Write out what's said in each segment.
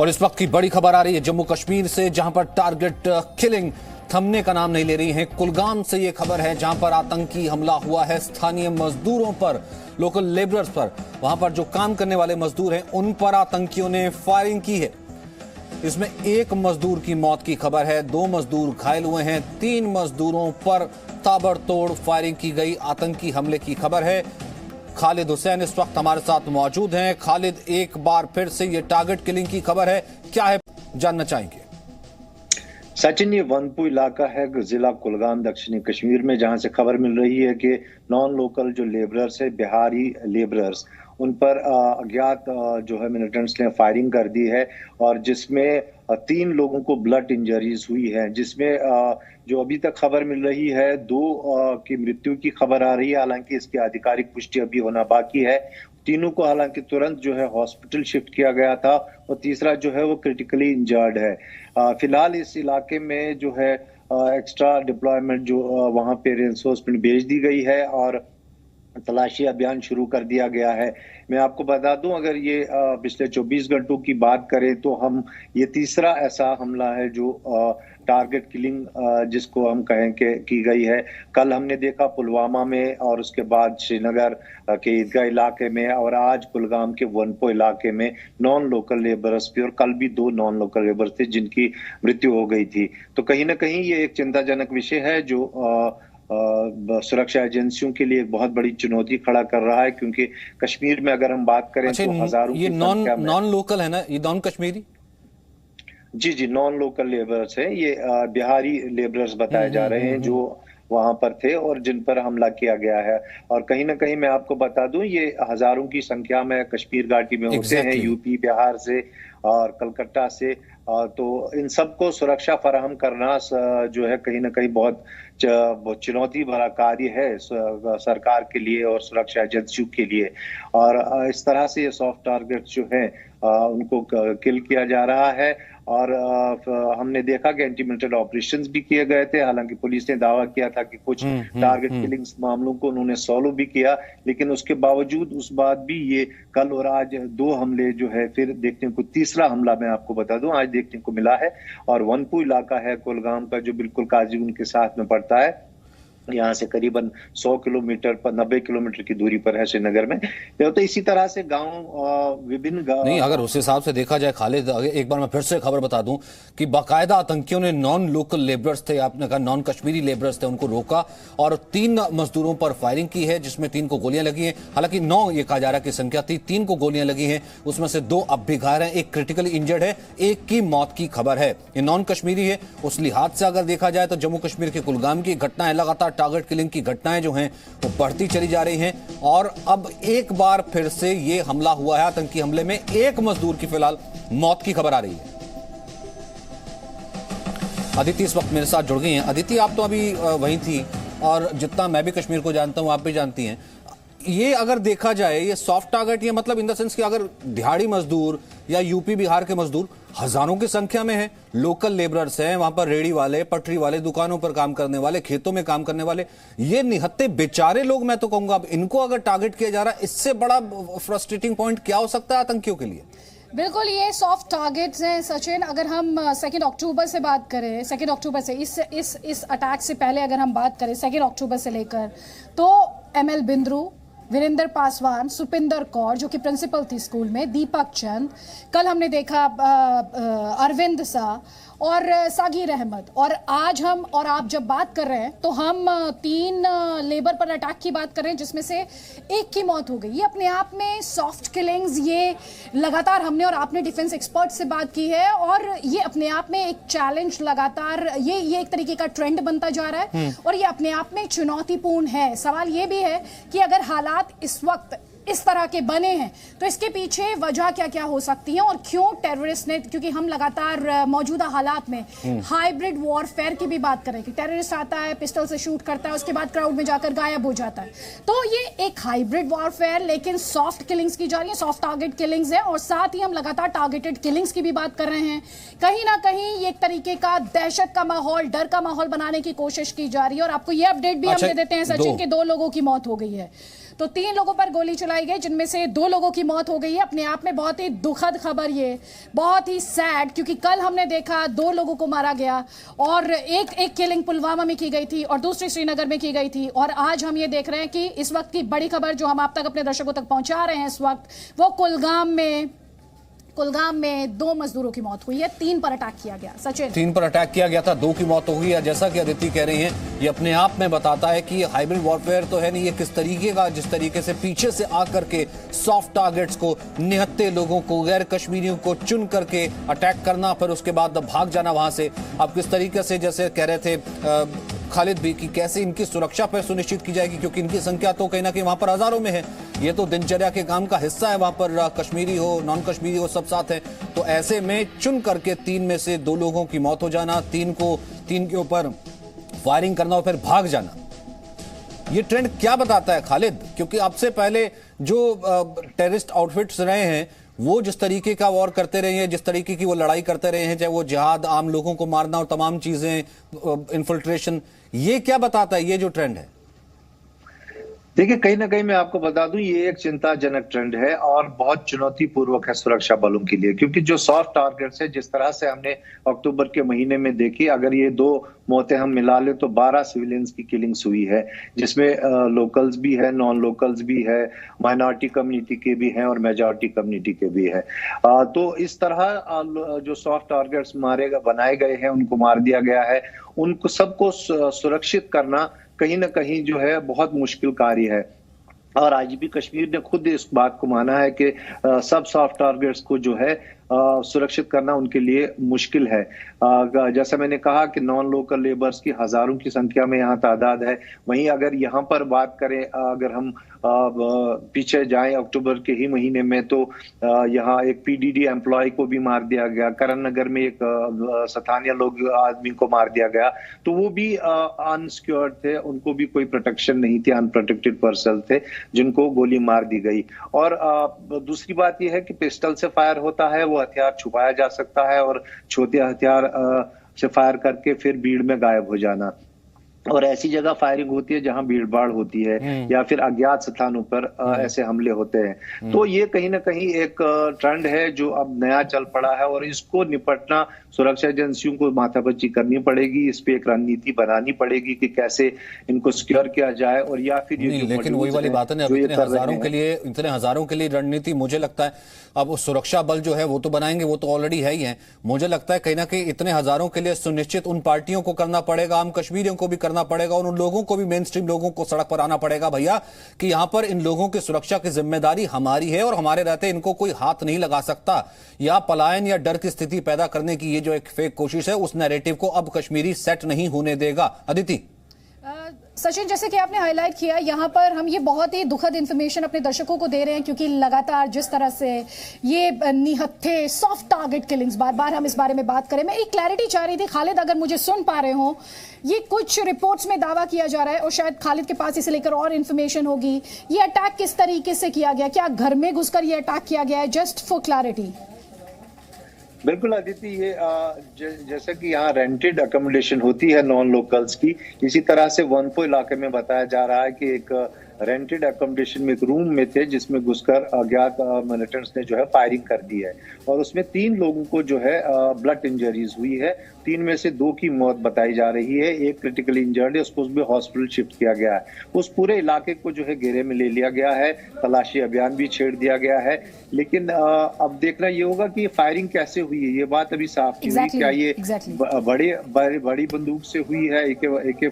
और इस वक्त की बड़ी खबर आ रही है जम्मू कश्मीर से, जहां पर टारगेट किलिंग थमने का नाम नहीं ले रही है। कुलगाम से ये खबर है, जहां पर आतंकी हमला हुआ है स्थानीय मजदूरों पर, लोकल लेबरर्स पर। वहां पर जो काम करने वाले मजदूर हैं उन पर आतंकियों ने फायरिंग की है। इसमें एक मजदूर की मौत की खबर है, 2 मजदूर घायल हुए हैं, 3 मजदूरों पर ताबड़तोड़ फायरिंग की गई। आतंकी हमले की खबर है। खालिद हुसैन इस वक्त हमारे साथ मौजूद हैं। खालिद, एक बार फिर से ये टारगेट किलिंग की खबर है, क्या है जानना चाहेंगे? सचिन, ये वनपू इलाका है जिला कुलगाम दक्षिणी कश्मीर में, जहां से खबर मिल रही है कि नॉन लोकल जो लेबरर्स है, बिहारी लेबरर्स, उन पर अज्ञात जो है मिलिटेंट्स ने फायरिंग कर दी है और जिसमें 3 लोगों को ब्लड इंजरीज हुई है, जिसमें जो अभी तक खबर मिल रही है 2 की मृत्यु की खबर आ रही है। हालांकि इसकी आधिकारिक पुष्टि अभी होना बाकी है। तीनों को हालांकि तुरंत जो है हॉस्पिटल शिफ्ट किया गया था और तीसरा जो है वो क्रिटिकली इंजर्ड है। फिलहाल इस इलाके में जो है एक्स्ट्रा डिप्लॉयमेंट जो वहां पे रेंफोर्समेंट भेज दी गई है और तलाशी अभियान शुरू कर दिया गया है। मैं आपको बता दूं, अगर ये पिछले 24 घंटों की बात करें तो हम ये तीसरा ऐसा हमला है जो टारगेट किलिंग जिसको हम कहें कि की गई है। कल हमने देखा पुलवामा में और उसके बाद श्रीनगर के ईदगाह इलाके में और आज कुलगाम के वनपो इलाके में नॉन लोकल लेबरर्स भी, और कल भी 2 नॉन लोकल लेबरर्स थे जिनकी मृत्यु हो गई थी। तो कहीं ना कहीं ये एक चिंताजनक विषय है जो सुरक्षा एजेंसियों के लिए एक बहुत बड़ी चुनौती खड़ा कर रहा है, क्योंकि कश्मीर में अगर हम बात करें तो हजारों ये नॉन लोकल है ना, ये नॉन कश्मीरी? जी, नॉन लोकल लेबरर्स है। ये बिहारी लेबरर्स बताए जा रहे हैं जो वहां पर थे और जिन पर हमला किया गया है। और कहीं ना कहीं मैं आपको बता दूं, ये हजारों की संख्या में कश्मीर घाटी में होते हैं, यूपी बिहार से और कलकत्ता से। तो इन सबको सुरक्षा फराहम करना जो है कहीं ना कहीं बहुत चुनौती भरा कार्य है सरकार के लिए और सुरक्षा एजेंसियों के लिए। और इस तरह से ये सॉफ्ट टारगेट जो है उनको किल किया जा रहा है। और हमने देखा कि एंटी मिलिटेंट ऑपरेशंस भी किए गए थे। हालांकि पुलिस ने दावा किया था कि कुछ टारगेट किलिंग्स मामलों को उन्होंने सॉल्व भी किया, लेकिन उसके बावजूद उस बाद भी ये कल और आज 2 हमले जो है फिर देखने को, तीसरा हमला मैं आपको बता दूं आज देखने को मिला है। और वनपू इलाका है कुलगाम का जो बिल्कुल काजीगुंड के साथ में पड़ता है, यहाँ से करीबन 100 किलोमीटर पर 90 किलोमीटर की दूरी पर है श्रीनगर में। तो इसी तरह से गांव, विभिन्न गांव नहीं, अगर उस हिसाब से देखा जाए खालिद, एक बार मैं फिर से खबर बता दूं कि बाकायदा आतंकियों ने नॉन लोकल लेबरर्स थे, आपने कहा नॉन कश्मीरी लेबरर्स थे, उनको रोका और 3 मजदूरों पर फायरिंग की है, जिसमें 3 को गोलियां लगी हैं। हालांकि 9 ये कहा जा रहा है कि संख्या थी, 3 को गोलियां लगी हैं, उसमें से 2 अब भी घायल हैं, 1 क्रिटिकली इंजर्ड है, 1 की मौत की खबर है। ये नॉन कश्मीरी है। उस लिहाज से अगर देखा जाए तो जम्मू कश्मीर के कुलगाम की घटना है, लगातार टारगेट किलिंग की घटनाएं जो हैं वो बढ़ती चली जा रही हैं। और अब एक बार फिर से ये हमला हुआ है, आतंकी हमले में 1 मजदूर की फिलहाल मौत की खबर आ रही है। अदिति इस वक्त मेरे साथ जुड़ गई हैं। अदिति, आप तो अभी वहीं थी और जितना मैं भी कश्मीर को जानता हूं आप भी जानती हैं। ये अगर देखा जाए ये सॉफ्ट टारगेट, ये मतलब इन द सेंस कि अगर दिहाड़ी मजदूर या यूपी बिहार के मजदूर हजारों की संख्या में हैं, लोकल लेबरर्स हैं, वहां पर रेडी वाले, पटरी वाले, दुकानों पर काम करने वाले, खेतों में काम करने वाले, ये निहत्ते बेचारे लोग, मैं तो कहूंगा, अब इनको अगर टारगेट किया जा रहा है, इससे बड़ा फ्रस्ट्रेटिंग पॉइंट क्या हो सकता है आतंकियों के लिए? बिल्कुल, ये सॉफ्ट टारगेट्स हैं सचिन। अगर हम 2 अक्टूबर से बात करें, 2 अक्टूबर से इस अटैक से पहले अगर हम बात करें 2 अक्टूबर से लेकर, तो ML बिंद्रू, वीरेंद्र पासवान, सुपिंदर कौर जो कि प्रिंसिपल थी स्कूल में, दीपक चंद, कल हमने देखा अरविंद सा और सागिर अहमद, और आज हम और आप जब बात कर रहे हैं तो हम 3 लेबर पर अटैक की बात कर रहे हैं, जिसमें से 1 की मौत हो गई। ये अपने आप में सॉफ्ट किलिंग्स, ये लगातार हमने और आपने डिफेंस एक्सपर्ट से बात की है और ये अपने आप में एक चैलेंज, लगातार ये एक तरीके का ट्रेंड बनता जा रहा है और ये अपने आप में चुनौतीपूर्ण है। सवाल ये भी है कि अगर हालात इस वक्त इस तरह के बने हैं तो इसके पीछे वजह क्या क्या हो सकती है और क्यों टेररिस्ट ने, क्योंकि हम लगातार मौजूदा हालात में हाइब्रिड वॉरफेयर की भी बात करें कि टेररिस्ट आता है, पिस्टल से शूट करता है, उसके बाद क्राउड में जाकर गायब हो जाता है। तो ये एक हाइब्रिड वॉरफेयर, लेकिन सॉफ्ट किलिंग्स की जा रही है, सॉफ्ट टारगेट किलिंग्स है, और साथ ही हम लगातार टारगेटेड किलिंग्स की भी बात कर रहे हैं। कहीं ना कहीं ये एक तरीके का दहशत का माहौल, डर का माहौल बनाने की कोशिश की जा रही है। और आपको ये अपडेट भी हम दे देते हैं सचिन के 2 लोगों की मौत हो गई है। तो 3 लोगों पर गोली चलाई गई, जिनमें से 2 लोगों की मौत हो गई है। अपने आप में बहुत ही दुखद खबर, ये बहुत ही सैड, क्योंकि कल हमने देखा 2 लोगों को मारा गया और एक किलिंग पुलवामा में की गई थी और दूसरी श्रीनगर में की गई थी। और आज हम ये देख रहे हैं कि इस वक्त की बड़ी खबर जो हम आप तक अपने दर्शकों तक पहुंचा रहे हैं इस वक्त, वो कुलगाम में 2 मजदूरों की मौत हुई है, 3 पर अटैक किया गया। सचिन, 3 पर अटैक किया गया था, 2 की मौत हो गई है। जैसा कि अदिति कह रही हैं, ये अपने आप में बताता है कि हाइब्रिड वॉरफेयर तो है नहीं, ये किस तरीके का, जिस तरीके से पीछे से आकर के सॉफ्ट टारगेट्स को, निहत्थे लोगों को, गैर कश्मीरियों को चुन करके अटैक करना, फिर उसके बाद भाग जाना वहां से। अब किस तरीके से, जैसे कह रहे थे खालिद भी, कि कैसे इनकी सुरक्षा पर सुनिश्चित की जाएगी, क्योंकि इनकी संख्या तो कहीं ना कहीं वहां पर हजारों में है। ये तो दिनचर्या के काम का हिस्सा है, वहां पर कश्मीरी हो, नॉन कश्मीरी हो, सब साथ है। तो ऐसे में चुन करके 3 में से 2 लोगों की मौत हो जाना, 3 के ऊपर फायरिंग करना और फिर भाग जाना, ये ट्रेंड क्या बताता है खालिद? क्योंकि आपसे पहले जो टेररिस्ट आउटफिट्स रहे हैं, वो जिस तरीके का वॉर करते रहे हैं, जिस तरीके की वो लड़ाई करते रहे हैं, चाहे वो जिहाद, आम लोगों को मारना और तमाम चीजें, इन्फिल्ट्रेशन, ये क्या बताता है ये जो ट्रेंड है? देखिए, कहीं ना कहीं मैं आपको बता दूं, ये एक चिंताजनक ट्रेंड है और बहुत चुनौतीपूर्वक है सुरक्षा बलों के लिए, क्योंकि जो सॉफ्ट टारगेट्स है, जिस तरह से हमने अक्टूबर के महीने में देखी, अगर ये 2 मौतें हम मिला ले तो 12 सिविलियंस की किलिंग्स हुई है, जिसमें लोकल्स भी है, नॉन लोकल्स भी है, माइनॉरिटी कम्युनिटी के भी हैं और मेजॉरिटी कम्युनिटी के भी है। तो इस तरह जो सॉफ्ट टारगेट्स बनाए गए हैं, उनको मार दिया गया है, उनको सबको सुरक्षित करना कहीं ना कहीं जो है बहुत मुश्किल कार्य है। और आईजीपी कश्मीर ने खुद इस बात को माना है कि सब सॉफ्ट टारगेट्स को जो है सुरक्षित करना उनके लिए मुश्किल है। जैसा मैंने कहा कि नॉन लोकल लेबर्स की हजारों की संख्या में यहाँ तादाद है। वहीं अगर यहाँ पर बात करें, अगर हम पीछे जाएं अक्टूबर के ही महीने में, तो यहाँ एक पीडीडी एम्प्लॉय को भी मार दिया गया, करण नगर में एक स्थानीय लोग आदमी को मार दिया गया, तो वो भी अनसिक्योर्ड थे, उनको भी कोई प्रोटेक्शन नहीं थी, अनप्रोटेक्टेड पर्सन थे जिनको गोली मार दी गई। और दूसरी बात यह है कि पिस्टल से फायर होता है, वो हथियार छुपाया जा सकता है और छोटे हथियार से फायर करके फिर भीड़ में गायब हो जाना, और ऐसी जगह फायरिंग होती है जहां भीड़ भाड़ होती है या फिर अज्ञात स्थानों पर ऐसे हमले होते हैं। तो ये कहीं ना कहीं एक ट्रेंड है जो अब नया चल पड़ा है और इसको निपटना सुरक्षा एजेंसियों को माथापच्ची करनी पड़ेगी, इस पे एक रणनीति बनानी पड़ेगी कि कैसे इनको सिक्योर किया जाए। और या फिर ये लेकिन वही वाली बात है ना, इतने हजारों के लिए रणनीति, मुझे लगता है अब सुरक्षा बल जो है वो तो बनाएंगे, वो तो ऑलरेडी है ही है। मुझे लगता है कहीं ना कहीं इतने हजारों के लिए सुनिश्चित उन पार्टियों को करना पड़ेगा, आम कश्मीरियों को भी करना पड़ेगा और उन लोगों को भी, मेन स्ट्रीम लोगों को सड़क पर आना पड़ेगा भैया, कि यहां पर इन लोगों की सुरक्षा की जिम्मेदारी हमारी है और हमारे रहते इनको कोई हाथ नहीं लगा सकता। या पलायन या डर की स्थिति पैदा करने की ये जो एक फेक कोशिश है, उस नैरेटिव को अब कश्मीरी सेट नहीं होने देगा। अदिति, सचिन, जैसे कि आपने हाईलाइट किया, यहाँ पर हम ये बहुत ही दुखद इंफॉर्मेशन अपने दर्शकों को दे रहे हैं, क्योंकि लगातार जिस तरह से ये निहत्थे सॉफ्ट टारगेट किलिंग्स, बार बार हम इस बारे में बात करें। मैं एक क्लैरिटी चाह रही थी, खालिद अगर मुझे सुन पा रहे हो, ये कुछ रिपोर्ट्स में दावा किया जा रहा है और शायद खालिद के पास इसे लेकर और इन्फॉर्मेशन होगी, ये अटैक किस तरीके से किया गया, क्या घर में घुसकर ये अटैक किया गया है? Just for clarity. बिल्कुल अदिति, ये जैसे कि यहाँ रेंटेड अकोमोडेशन होती है नॉन लोकल्स की, इसी तरह से वनपो इलाके में बताया जा रहा है कि एक रेंटेड अकोमोडेशन में एक रूम में थे जिसमें घुसकर अज्ञात मिलिटेंट्स ने जो है फायरिंग कर दी है और उसमें 3 लोगों को जो है ब्लड इंजरीज हुई है। 3 में से 2 की मौत बताई जा रही है, एक क्रिटिकली इंजर्ड है, उसको भी हॉस्पिटल शिफ्ट किया गया है। उस पूरे इलाके को जो है घेरे में ले लिया गया है, तलाशी अभियान भी छेड़ दिया गया है। लेकिन अब देखना ये होगा कि फायरिंग कैसे हुई है, ये बात अभी साफ नहीं हुई। क्या ये बड़ी बंदूक से हुई है, AK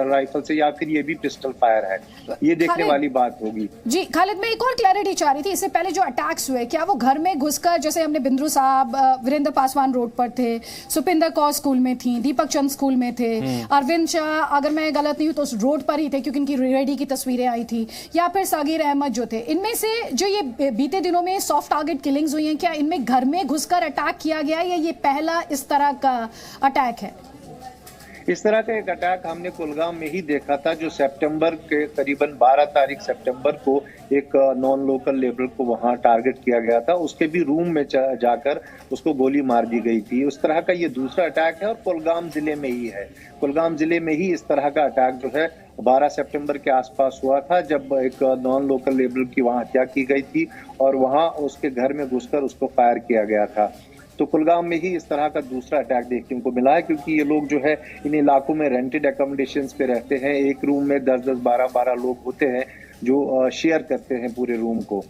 राइफल से, या फिर ये भी पिस्टल फायर है, ये देखने वाली बात होगी। जी खालिद, मैं एक और क्लैरिटी चाह रही थी, इससे पहले जो अटैक्स हुए, क्या वो घर में घुसकर, जैसे हमने बिंद्रू साहब वीरेंद्र पासवान रोड पर थे, सुपिंदर कौर स्कूल में थी, दीपक चंद स्कूल में थे, अरविंद शाह अगर मैं गलत नहीं हूं तो उस रोड पर ही थे क्योंकि इनकी रेडी की तस्वीरें आई थी, या फिर सागिर अहमद जो थे, इनमें से जो ये बीते दिनों में सॉफ्ट टारगेट किलिंग्स हुई हैं, क्या इनमें घर में घुसकर अटैक किया गया या ये पहला इस तरह का अटैक है? इस तरह का एक अटैक हमने कुलगाम में ही देखा था, जो सितंबर के करीबन 12 तारीख सितंबर को एक नॉन लोकल लेबर को वहां टारगेट किया गया था, उसके भी रूम में जाकर उसको गोली मार दी गई थी। उस तरह का ये दूसरा अटैक है और कुलगाम जिले में ही है। कुलगाम जिले में ही इस तरह का अटैक जो है 12 सितंबर के आसपास हुआ था, जब एक नॉन लोकल लेबर की वहां हत्या की गई थी और वहां उसके घर में घुसकर उसको फायर किया गया था। तो कुलगाम में ही इस तरह का दूसरा अटैक देखने को मिला है, क्योंकि ये लोग जो है इन इलाकों में रेंटेड एकोमोडेशंस पे रहते हैं। एक रूम में 10-10, 12-12 लोग होते हैं जो शेयर करते हैं पूरे रूम को।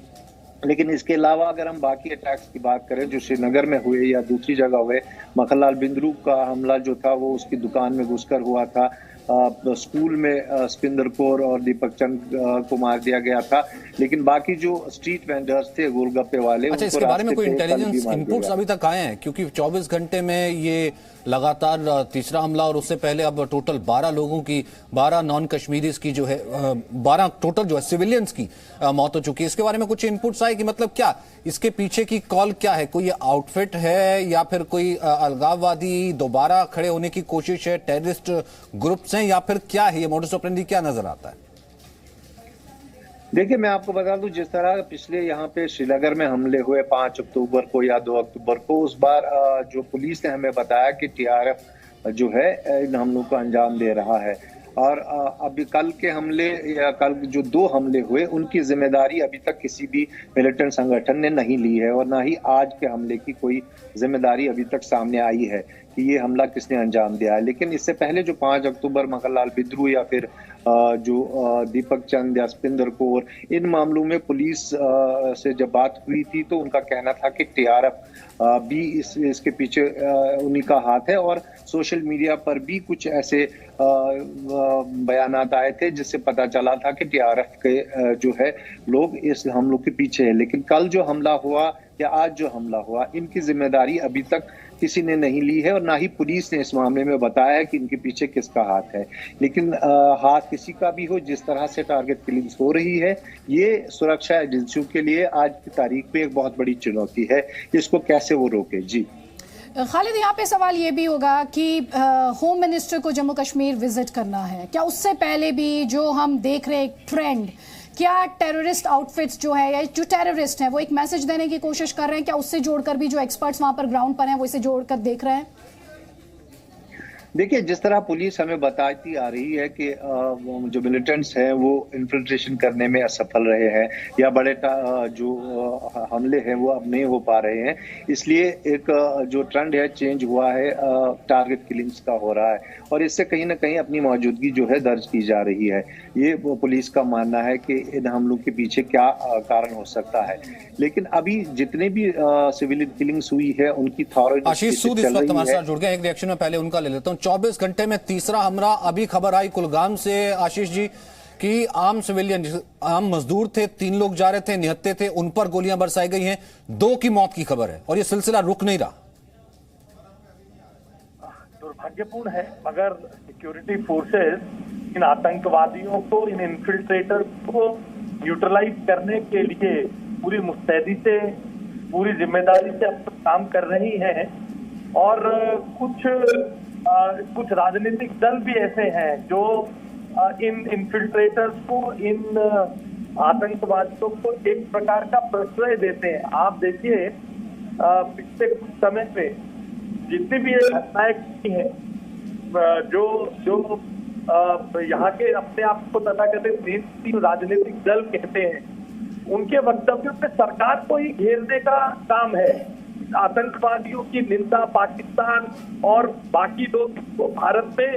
लेकिन इसके अलावा अगर हम बाकी अटैक्स की बात करें जो श्रीनगर में हुए या दूसरी जगह हुए, मखनलाल बिंद्रू का हमला जो था वो उसकी दुकान में घुसकर हुआ था। स्कूल में स्पिंदर कौर और दीपक चंद को मार दिया गया था। लेकिन बाकी जो स्ट्रीट वेंडर्स थे, गोलगप्पे वाले, अच्छा, इसके बारे में कोई इंटेलिजेंस इनपुट्स अभी तक आए हैं? क्योंकि 24 घंटे में ये लगातार तीसरा हमला और उससे पहले अब टोटल 12 लोगों की, 12 नॉन कश्मीरीज की जो है 12 टोटल जो है सिविलियंस की मौत हो चुकी है। इसके बारे में कुछ इनपुट्स आए कि मतलब क्या इसके पीछे की कॉल क्या है? कोई आउटफिट है या फिर कोई अलगाववादी दोबारा खड़े होने की कोशिश है, टेररिस्ट ग्रुप्स हैं, या फिर क्या है? ये मोडस ऑपरेंडी क्या नजर आता है? देखिए, मैं आपको बता दूं, जिस तरह पिछले यहाँ पे श्रीनगर में हमले हुए 5 अक्टूबर को या 2 अक्टूबर को, उस बार जो पुलिस ने हमें बताया कि टीआरएफ जो है इन हमलों को अंजाम दे रहा है। और अभी कल के हमले या कल जो 2 हमले हुए उनकी जिम्मेदारी अभी तक किसी भी मिलिटेंट संगठन ने नहीं ली है, और ना ही आज के हमले की कोई जिम्मेदारी अभी तक सामने आई है कि ये हमला किसने अंजाम दिया है। लेकिन इससे पहले जो 5 अक्टूबर मखनलाल बिंद्रू या फिर जो दीपक चंद या स्पिंदर कौर, इन मामलों में पुलिस से जब बात हुई थी तो उनका कहना था कि टीआरएफ भी इसके पीछे उन्हीं का हाथ है। और सोशल मीडिया पर भी कुछ ऐसे बयानात आए थे जिससे पता चला था कि टीआरएफ के जो है लोग इस हमलों के पीछे है। लेकिन कल जो हमला हुआ या आज जो हमला हुआ, इनकी जिम्मेदारी अभी तक किसी ने नहीं ली है, और ना ही पुलिस ने इस मामले में बताया है कि इनके पीछे किसका हाथ है। लेकिन हाथ किसी का भी हो, जिस तरह से टारगेट किलिंग्स हो रही है, ये सुरक्षा एजेंसियों के लिए आज की तारीख पे एक बहुत बड़ी चुनौती है। इसको कैसे वो रोके? जी खालिद, यहाँ पे सवाल ये भी होगा कि होम मिनिस्टर को जम्मू कश्मीर विजिट करना है, क्या उससे पहले भी जो हम देख रहे हैं ट्रेंड, क्या टेररिस्ट आउटफिट्स जो है या जो टेररिस्ट हैं वो एक मैसेज देने की कोशिश कर रहे हैं? क्या उससे जोड़कर भी जो एक्सपर्ट्स वहां पर ग्राउंड पर हैं वो इसे जोड़कर देख रहे हैं? देखिए, जिस तरह पुलिस हमें बताती आ रही है कि जो मिलिटेंट्स हैं वो इन्फिल्ट्रेशन करने में असफल रहे हैं या बड़े जो हमले हैं वो अब नहीं हो पा रहे हैं, इसलिए एक जो ट्रेंड है चेंज हुआ है, टारगेट किलिंग्स का हो रहा है, और इससे कहीं ना कहीं अपनी मौजूदगी जो है दर्ज की जा रही है। ये पुलिस का मानना है कि इन हमलों के पीछे क्या कारण हो सकता है। लेकिन अभी जितने भी सिविलियन किलिंग्स हुई है उनकी थॉरली आशीष सूद इस वक्त हमारे साथ जुड़ गए। एक रिएक्शन में पहले उनका ले लेता हूं। 24 घंटे में तीसरा हमला, अभी खबर आई कुलगाम से आशीष जी कि आम सिविलियन, आम मजदूर थे, 3 लोग जा रहे थे, निहत्थे थे, उन पर गोलियां बरसाई गई हैं, 2 की मौत की खबर है और ये सिलसिला रुक नहीं रहा। दुर्भाग्यपूर्ण है, मगर सिक्योरिटी फोर्सेस इन आतंकवादियों को, इन इन्फिल्ट्रेटर को न्यूट्रलाइज करने के लिए पूरी मुस्तैदी से, पूरी जिम्मेदारी से अब काम कर रही हैं। और कुछ राजनीतिक दल भी ऐसे हैं जो इन इन्फिल्ट्रेटर्स को, इन आतंकवादियों को एक प्रकार का प्रश्रय देते हैं। आप देखिए, पिछले कुछ समय पे जितनी भी ये घटनाएं की हैं, जो यहाँ के अपने आप को तथाकथित तीन राजनीतिक दल कहते हैं, उनके वक्तव्यों पे सरकार को ही घेरने का काम है। आतंकवादियों की निंदा पाकिस्तान और बाकी लोग भारत में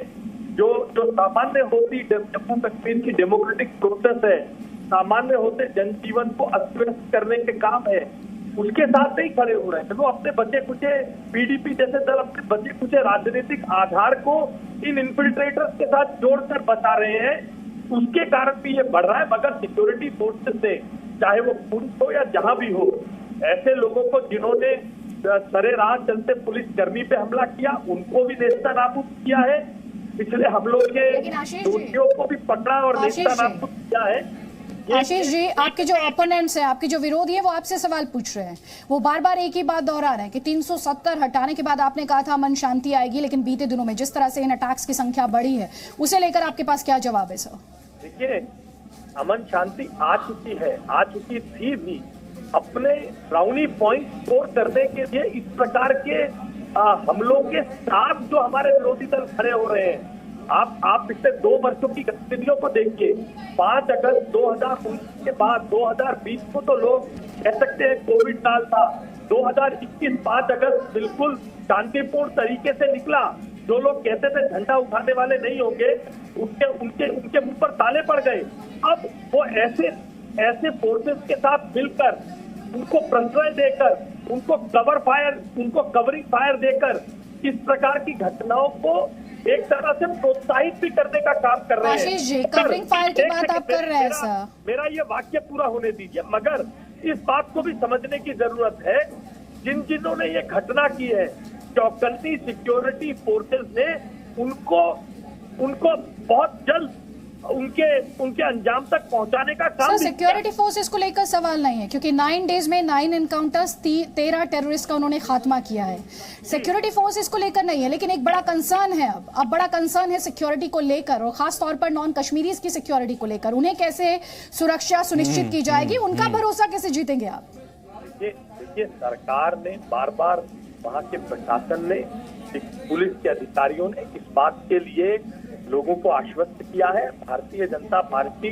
जो सामान्य होती जम्मू कश्मीर की डेमोक्रेटिक प्रोसेस है, सामान्य होते जनजीवन को अस्त व्यस्त करने के काम है, उसके साथ नहीं खड़े हो रहे हैं। वो अपने बचे कुचे पीडीपी जैसे दल अपने बचे कुचे राजनीतिक आधार को इन इन्फिल्ट्रेटर्स के साथ जोड़कर बता रहे हैं। उसके कारण भी ये बढ़ रहा है। मगर सिक्योरिटी फोर्सेस ने, चाहे वो पुलिस हो या जहां भी हो, ऐसे लोगों को जिन्होंने सरे राह चलते पुलिस कर्मी पे हमला किया, उनको भी नेस्तनाबूद किया है। पिछले हमलों के दोषियों को भी पकड़ा और नेस्तनाबूद किया है। आशीष जी, आपके जो ओपोनेंट्स हैं, आपके जो विरोधी हैं, वो आपसे सवाल पूछ रहे हैं। वो बार बार एक ही बात दोहरा रहे हैं कि 370 हटाने के बाद आपने कहा था अमन शांति आएगी, लेकिन बीते दिनों में जिस तरह से इन अटैक्स की संख्या बढ़ी है, उसे लेकर आपके पास क्या जवाब है सर? देखिए, अमन शांति आ चुकी है, आ चुकी थी भी। अपने ब्राउनी पॉइंट स्कोर करने के लिए इस प्रकार के हमलों के साथ जो हमारे विरोधी दल खड़े हो रहे हैं, आप पिछले 2 वर्षों की गतिविधियों को देखिए। 5 अगस्त 2019 के बाद 2020 को तो लोग कह सकते हैं कोविड काल था। 2021 5 अगस्त बिल्कुल शांतिपूर्ण तरीके से निकला। जो लोग कहते थे झंडा उठाने वाले नहीं होंगे, उनके मुंह पर ताले पड़ गए। अब वो ऐसे फोर्सेस के साथ मिलकर, उनको प्रश्रय देकर, उनको कवरिंग फायर देकर इस प्रकार की घटनाओं को एक तरह से प्रोत्साहित भी करने का काम कर रहे हैं। आशीष जी, कवरिंग फायर की बात आप कर रहे हैं सर। मेरा ये वाक्य पूरा होने दीजिए। मगर इस बात को भी समझने की जरूरत है, जिन्होंने ये घटना की है, चौकन्नी सिक्योरिटी फोर्सेस ने उनको बहुत जल्द उनके अंजाम तक पहुंचाने का काम। सिक्योरिटी फोर्सेस को लेकर सवाल नहीं है, क्योंकि 9 डेज में 9 एनकाउंटर्स, 13 टेररिस्ट का उन्होंने खात्मा किया है। सिक्योरिटी फोर्सेस को लेकर नहीं है, लेकिन एक बड़ा कंसर्न है, अब बड़ा कंसर्न है सिक्योरिटी को लेकर, और खास तौर पर नॉन कश्मीरीज की सिक्योरिटी को लेकर। उन्हें कैसे सुरक्षा सुनिश्चित की जाएगी, उनका भरोसा कैसे जीतेंगे आप? देखिए, सरकार ने बार बार, वहां के प्रशासन ने, पुलिस के अधिकारियों ने इस बात के लिए लोगों को आश्वस्त किया है। भारतीय जनता पार्टी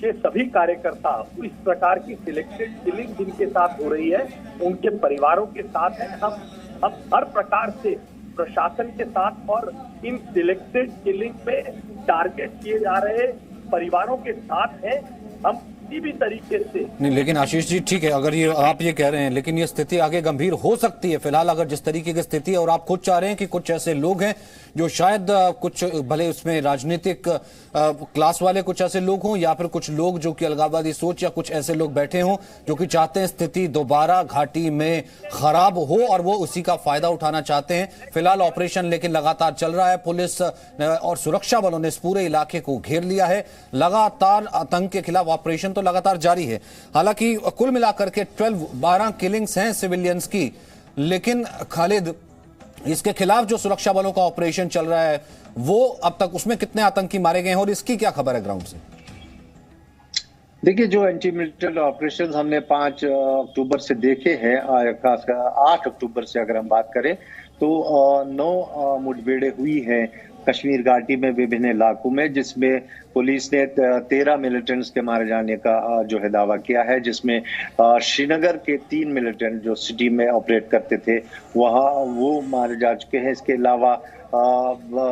के सभी कार्यकर्ता इस प्रकार की सिलेक्टेड किलिंग जिनके साथ हो रही है, उनके परिवारों के साथ हैं। हम हर प्रकार से प्रशासन के साथ और इन सिलेक्टेड किलिंग पे टारगेट किए जा रहे परिवारों के साथ हैं हम किसी भी तरीके से। नहीं, लेकिन आशीष जी ठीक है, अगर ये आप ये कह रहे हैं, लेकिन ये स्थिति आगे गंभीर हो सकती है। फिलहाल अगर जिस तरीके की स्थिति है, और आप खुद चाह रहे हैं कि कुछ ऐसे लोग हैं जो शायद कुछ भले उसमें राजनीतिक क्लास वाले कुछ ऐसे लोग हों, या फिर कुछ लोग जो कि अलगाववादी सोच, या कुछ ऐसे लोग बैठे हों जो कि चाहते हैं स्थिति दोबारा घाटी में खराब हो और वो उसी का फायदा उठाना चाहते हैं। फिलहाल ऑपरेशन लेकिन लगातार चल रहा है। पुलिस और सुरक्षा बलों ने इस पूरे इलाके को घेर लिया है। लगातार आतंक के खिलाफ ऑपरेशन तो लगातार जारी है। हालांकि कुल मिलाकर के 12 किलिंग्स हैं सिविलियंस की, लेकिन खालिद, इसके खिलाफ जो सुरक्षा बलों का ऑपरेशन चल रहा है, वो अब तक उसमें कितने आतंकी मारे गए हैं और इसकी क्या खबर है ग्राउंड से? देखिए, जो एंटी मिलिट्री ऑपरेशन हमने 5 अक्टूबर से देखे हैं, खासकर 8 अक्टूबर से अगर हम बात करें तो 9 मुठभेड़ें हुई हैं कश्मीर घाटी में विभिन्न इलाकों में, जिसमें पुलिस ने 13 मिलिटेंट्स के मारे जाने का जो है दावा किया है, जिसमें श्रीनगर के 3 मिलिटेंट जो सिटी में ऑपरेट करते थे वहाँ वो मारे जा चुके हैं। इसके अलावा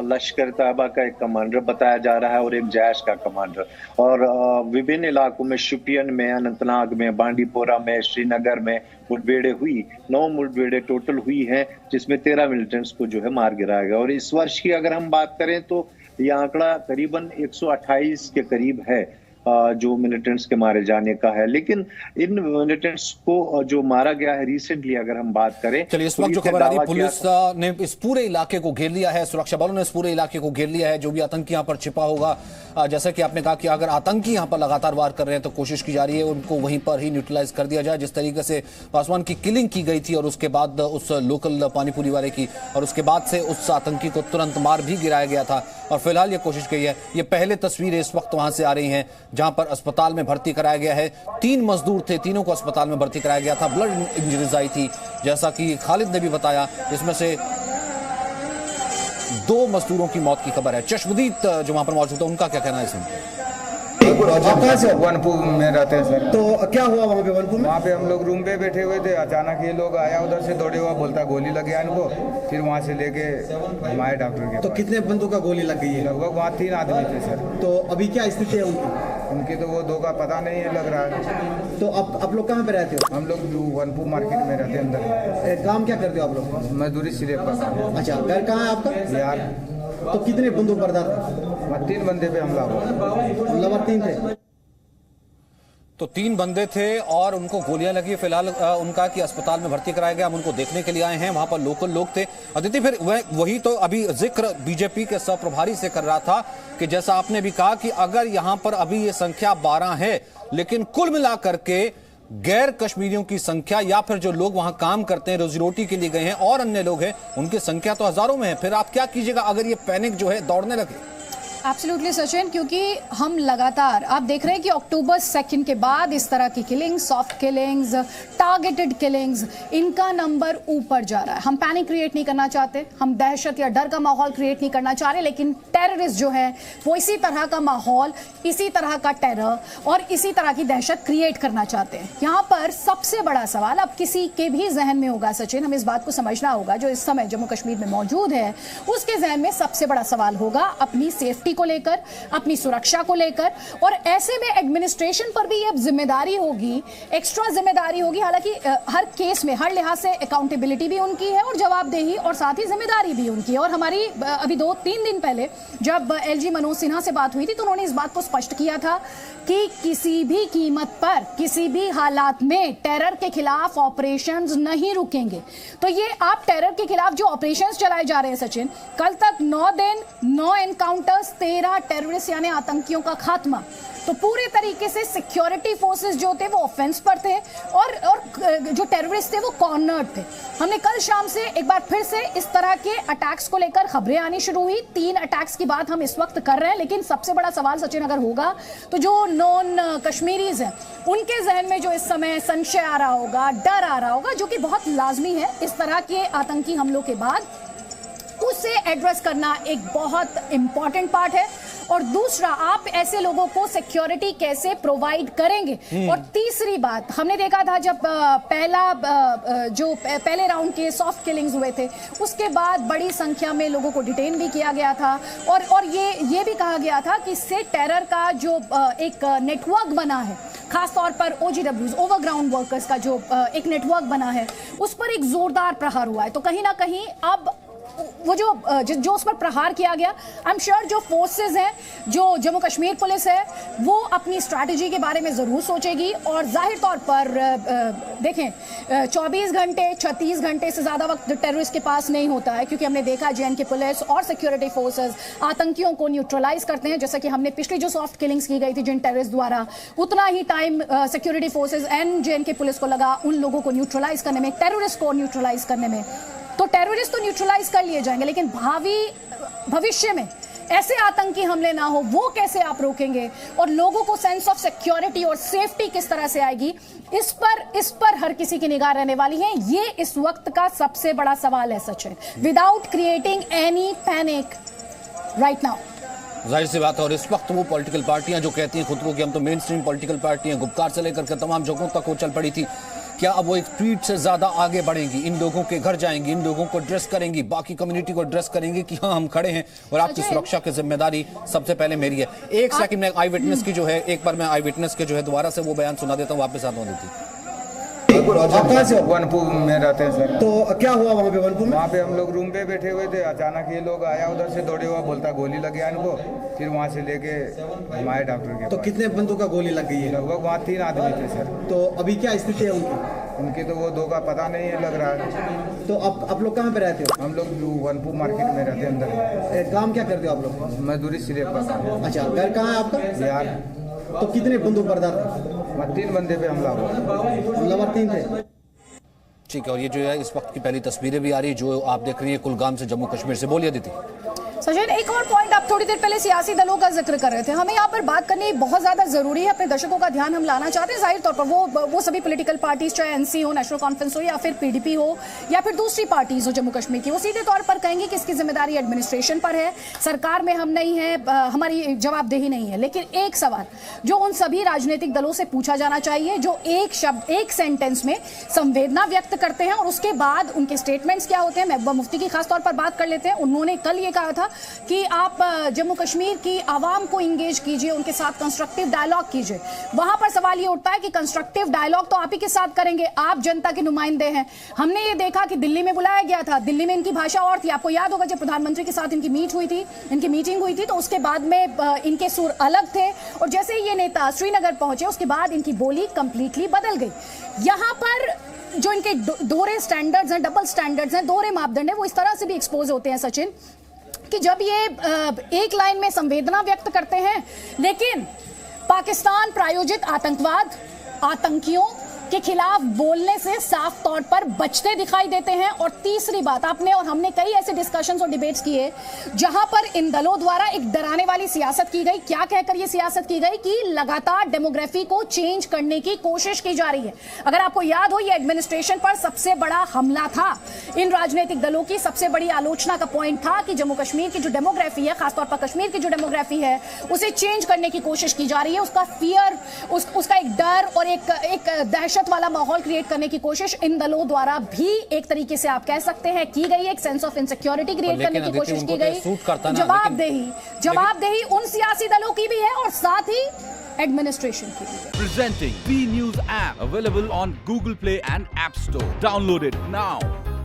लश्कर तैयबा का एक कमांडर बताया जा रहा है और एक जैश का कमांडर। और विभिन्न इलाकों में, शुपियन में, अनंतनाग में, बांडीपोरा में, श्रीनगर में मुठभेड़ें हुई। 9 मुठभेड़ें टोटल हुई हैं, जिसमें 13 मिलिटेंट्स को जो है मार गिराया गया। और इस वर्ष की अगर हम बात करें तो ये आंकड़ा करीबन 128 के करीब है जो मिलिटेंट्स के मारे जाने का है। लेकिन इन मिलिटेंट्स को जो मारा गया है रिसेंटली अगर हम बात करें, चलिए इस वक्त जो खबर आ रही है, पुलिस ने इस पूरे इलाके को घेर लिया है, सुरक्षा बलों ने इस पूरे इलाके को घेर लिया है। जो भी आतंकी यहाँ पर छिपा होगा, जैसा कि आपने कहा कि अगर आतंकी यहाँ पर लगातार वार कर रहे हैं तो कोशिश की जा रही है उनको वहीं पर ही न्यूट्रलाइज कर दिया जाए। जिस तरीके से पासवान की किलिंग की गई थी और उसके बाद उस लोकल पानीपुरी वाले की, और उसके बाद से उस आतंकी को तुरंत मार भी गिराया गया था। और फिलहाल ये कोशिश की है। ये पहले तस्वीरें इस वक्त वहां से आ रही हैं जहां पर अस्पताल में भर्ती कराया गया है। 3 मजदूर थे, तीनों को अस्पताल में भर्ती कराया गया था। ब्लड इंजरीज आई थी, जैसा कि खालिद ने भी बताया। इसमें से 2 मजदूरों की मौत की खबर है। चश्मदीद जो वहां पर मौजूद है, उनका क्या कहना है इसमें? आप कहाँ से? वनपुर में रहते हैं सर। तो क्या हुआ वहाँ पे वनपुर में? वहाँ पे हम लोग रूम पे बैठे हुए थे, अचानक ये लोग आया, उधर से दौड़े हुआ, बोलता गोली लग गया इनको। फिर वहाँ से लेके हमारे डॉक्टर के तो कितने बंदों का गोली लग गई है? लगभग वहाँ 3 आदमी थे सर। तो अभी क्या स्थिति है उनकी तो वो 2 का पता नहीं है, लग रहा है। तो आप लोग कहाँ पे रहते हो? हम लोग वनपुर मार्केट में रहते हैं अंदर। काम क्या करते हो आप लोग? मजदूरी सिर्फ का काम। अच्छा, घर कहाँ है आपका? बिहार। तो कितने बंदूक बरदार थे? 3 बंदे पे हमला हुआ। हमलावर 3 थे। तो 3 बंदे थे और उनको गोलियां लगी। फिलहाल उनका कि अस्पताल में भर्ती कराया गया। हम उनको देखने के लिए आए हैं। वहां पर लोकल लोग थे। अदिति, फिर वही तो अभी जिक्र बीजेपी के सह प्रभारी से कर रहा था कि जैसा आपने भी कहा कि अगर यहां पर अभी ये संख्या 12 है, लेकिन कुल मिलाकर के गैर कश्मीरियों की संख्या या फिर जो लोग वहां काम करते हैं, रोजी रोटी के लिए गए हैं और अन्य लोग हैं, उनकी संख्या तो हजारों में है। फिर आप क्या कीजिएगा अगर ये पैनिक जो है दौड़ने लगे? एब्सोल्युटली सचिन, क्योंकि हम लगातार आप देख रहे हैं कि अक्टूबर 2 के बाद इस तरह की killings, soft killings, targeted killings, इनका नंबर ऊपर जा रहा है। हम पैनिक क्रिएट नहीं करना चाहते, हम दहशत या डर का माहौल क्रिएट नहीं करना चाह रहे, लेकिन टेररिस्ट जो है वो इसी तरह का माहौल, इसी तरह का टेरर और इसी तरह की दहशत क्रिएट करना चाहते हैं। यहाँ पर सबसे बड़ा सवाल अब किसी के भी जहन में होगा सचिन, हमें इस बात को समझना होगा, जो इस समय जम्मू कश्मीर में मौजूद है उसके जहन में सबसे बड़ा सवाल होगा अपनी सेफ्टी को लेकर, अपनी सुरक्षा को लेकर। और ऐसे में एडमिनिस्ट्रेशन पर भी अब जिम्मेदारी होगी, एक्स्ट्रा जिम्मेदारी होगी। हालांकि हर केस में हर लिहाज से अकाउंटेबिलिटी भी उनकी है और जवाबदेही और साथ ही जिम्मेदारी भी उनकी है। और हमारी अभी 2-3 दिन पहले जब एलजी मनोज सिन्हा से बात हुई थी तो उन्होंने इस बात को स्पष्ट किया था कि किसी भी कीमत पर, किसी भी हालात में टेरर के खिलाफ ऑपरेशंस नहीं रुकेंगे। तो ये आप टेरर के खिलाफ जो ऑपरेशंस चलाए जा रहे हैं सचिन, कल तक 9 दिन 9 एनकाउंटर्स, 13 टेररिस्ट यानी आतंकियों का खात्मा। तो पूरे तरीके से सिक्योरिटी फोर्सेस जो थे वो ऑफेंस पर थे और जो टेररिस्ट थे वो कॉर्नर्ड थे। हमने कल शाम से एक बार फिर से इस तरह के अटैक्स को लेकर खबरें आनी शुरू हुई। 3 अटैक्स की बात हम इस वक्त कर रहे हैं, लेकिन सबसे बड़ा सवाल सचिन अगर होगा तो जो नॉन कश्मीरीज हैं उनके जहन में जो इस समय संशय आ रहा होगा, डर आ रहा होगा, जो कि बहुत लाजमी है इस तरह के आतंकी हमलों के बाद, उसे एड्रेस करना एक बहुत इंपॉर्टेंट पार्ट है। और दूसरा, आप ऐसे लोगों को सिक्योरिटी कैसे प्रोवाइड करेंगे। और तीसरी बात, हमने देखा था जब पहले राउंड के सॉफ्ट किलिंग्स हुए थे उसके बाद बड़ी संख्या में लोगों को डिटेन भी किया गया था और ये भी कहा गया था कि इससे टेरर का जो एक नेटवर्क बना है, खासतौर पर OGWs, ओवरग्राउंड वर्कर्स का जो एक नेटवर्क बना है, उस पर एक जोरदार प्रहार हुआ है। तो कहीं ना कहीं अब वो जो उस पर प्रहार किया गया, आई एम श्योर जो फोर्सेस हैं, जो जम्मू कश्मीर पुलिस है, वो अपनी स्ट्रैटेजी के बारे में जरूर सोचेगी। और जाहिर तौर पर देखें 24 घंटे 36 घंटे से ज्यादा वक्त टेररिस्ट के पास नहीं होता है, क्योंकि हमने देखा JNK पुलिस और सिक्योरिटी फोर्सेस आतंकियों को न्यूट्रलाइज करते हैं। जैसा कि हमने पिछली जो सॉफ्ट किलिंग्स की गई थी जिन टेररिस्ट द्वारा, उतना ही time security forces and JNK police को लगा उन लोगों को न्यूट्रलाइज करने में, टेररिस्ट को न्यूट्रलाइज करने में। तो टेररिस्ट तो न्यूट्रलाइज कर लिए जाएंगे, लेकिन भविष्य में ऐसे आतंकी हमले ना हो, वो कैसे आप रोकेंगे और लोगों को सेंस ऑफ सिक्योरिटी और सेफ्टी किस तरह से आएगी, इस पर हर किसी की निगाह रहने वाली है। ये इस वक्त का सबसे बड़ा सवाल है Sachin, without creating any panic right now. जाहिर सी बात है। और इस वक्त वो पॉलिटिकल पार्टियां जो कहती हैं खुद को कि हम तो मेन स्ट्रीम पॉलिटिकल पार्टियां, गुपकार से लेकर के तमाम जगहों तक वो चल पड़ी थी, क्या अब वो एक ट्वीट से ज्यादा आगे बढ़ेंगी, इन लोगों के घर जाएंगी, इन लोगों को एड्रेस करेंगी, बाकी कम्युनिटी को एड्रेस करेंगी कि हाँ हम खड़े हैं और आपकी सुरक्षा की जिम्मेदारी सबसे पहले मेरी है। एक सेकंड में आई विटनेस की जो है, एक बार मैं आई विटनेस के जो है दोबारा से वो बयान सुना देता हूँ, वापस आता हूँ। आप कहाँ से हो? वनपुर में रहते हैं सर। तो क्या हुआ वहाँ पे वनपुर में? वहाँ पे हम लोग रूम पे बैठे हुए थे, अचानक ये लोग आया, उधर से दौड़े हुआ, बोलता गोली लग गया इनको, फिर वहाँ से लेके हमारे डॉक्टर के तो कितने बंदों का गोली लग गई है? लगभग वहाँ 3 आदमी थे सर। तो अभी क्या स्थिति है उनकी तो वो 2 का पता नहीं है, लग रहा है। तो आप लोग कहाँ पे रहते हो? हम लोग वनपुर मार्केट में रहते हैं अंदर। काम क्या करते हो आप लोग? मजदूरी सिर्फ का काम। अच्छा, घर कहाँ है आपका? बिहार। तो कितने बंदूक बरदार थे? 3 बंदे पे हमला हुआ। हमलावर 3 थे। ठीक है। और ये जो है इस वक्त की पहली तस्वीरें भी आ रही है जो आप देख रही है कुलगाम से जम्मू कश्मीर से। बोलिए दीदी। सचिन, एक और पॉइंट, आप थोड़ी देर पहले सियासी दलों का जिक्र कर रहे थे, हमें यहाँ पर बात करनी बहुत ज्यादा जरूरी है, अपने दर्शकों का ध्यान हम लाना चाहते हैं। जाहिर तौर पर वो सभी पॉलिटिकल पार्टीज, चाहे NC हो, नेशनल कॉन्फ्रेंस हो, या फिर PDP हो, या फिर दूसरी पार्टीज हो जम्मू कश्मीर की, वो सीधे तौर पर कहेंगे कि इसकी जिम्मेदारी एडमिनिस्ट्रेशन पर है, सरकार में हम नहीं है, हमारी जवाबदेही नहीं है। लेकिन एक सवाल जो उन सभी राजनीतिक दलों से पूछा जाना चाहिए, जो एक शब्द, एक सेंटेंस में संवेदना व्यक्त करते हैं और उसके बाद उनके स्टेटमेंट्स क्या होते हैं। महबूबा मुफ्ती की खासतौर पर बात कर लेते हैं। उन्होंने कल ये कहा था कि आप जम्मू कश्मीर की आवाम को इंगेज कीजिए, उनके साथ कंस्ट्रक्टिव डायलॉग कीजिए। वहां पर सवाल ये उठता है कि कंस्ट्रक्टिव डायलॉग तो आप ही के साथ करेंगे, आप जनता के नुमाइंदे हैं। हमने ये देखा कि दिल्ली में बुलाया गया था, दिल्ली में इनकी भाषा और थी। आपको याद होगा जब प्रधानमंत्री के साथ इनकी मीटिंग हुई थी तो उसके बाद में इनके सुर अलग थे, और जैसे ही ये नेता श्रीनगर पहुंचे उसके बाद इनकी बोली कंप्लीटली बदल गई। यहां पर जो इनके दोहरे स्टैंडर्ड्स हैं, डबल स्टैंडर्ड्स हैं, दोहरे मापदंड है, वो इस तरह से भी एक्सपोज होते हैं सचिन, कि जब ये एक लाइन में संवेदना व्यक्त करते हैं, लेकिन पाकिस्तान प्रायोजित आतंकवाद, आतंकियों के खिलाफ बोलने से साफ तौर पर बचते दिखाई देते हैं। और तीसरी बात, आपने और हमने कई ऐसे डिस्कशंस और डिबेट्स किए जहां पर इन दलों द्वारा एक डराने वाली सियासत की गई। क्या कहकर यह सियासत की गई कि लगातार डेमोग्राफी को चेंज करने की कोशिश की जा रही है। अगर आपको याद हो, यह एडमिनिस्ट्रेशन पर सबसे बड़ा हमला था। इन राजनीतिक दलों की सबसे बड़ी आलोचना का पॉइंट था कि जम्मू कश्मीर की जो डेमोग्राफी है, खासतौर पर कश्मीर की जो डेमोग्राफी है, उसे चेंज करने की कोशिश की जा रही है। उसका फियर, उसका एक डर और एक दहशत वाला माहौल क्रिएट करने की कोशिश इन दलों द्वारा भी एक तरीके से आप कह सकते हैं की गई। एक सेंस ऑफ इनसिक्योरिटी क्रिएट करने की कोशिश की गई। जवाबदेही उन सियासी दलों की भी है और साथ ही एडमिनिस्ट्रेशन की भी है। Presenting B News app available on Google Play and App Store. Download it now.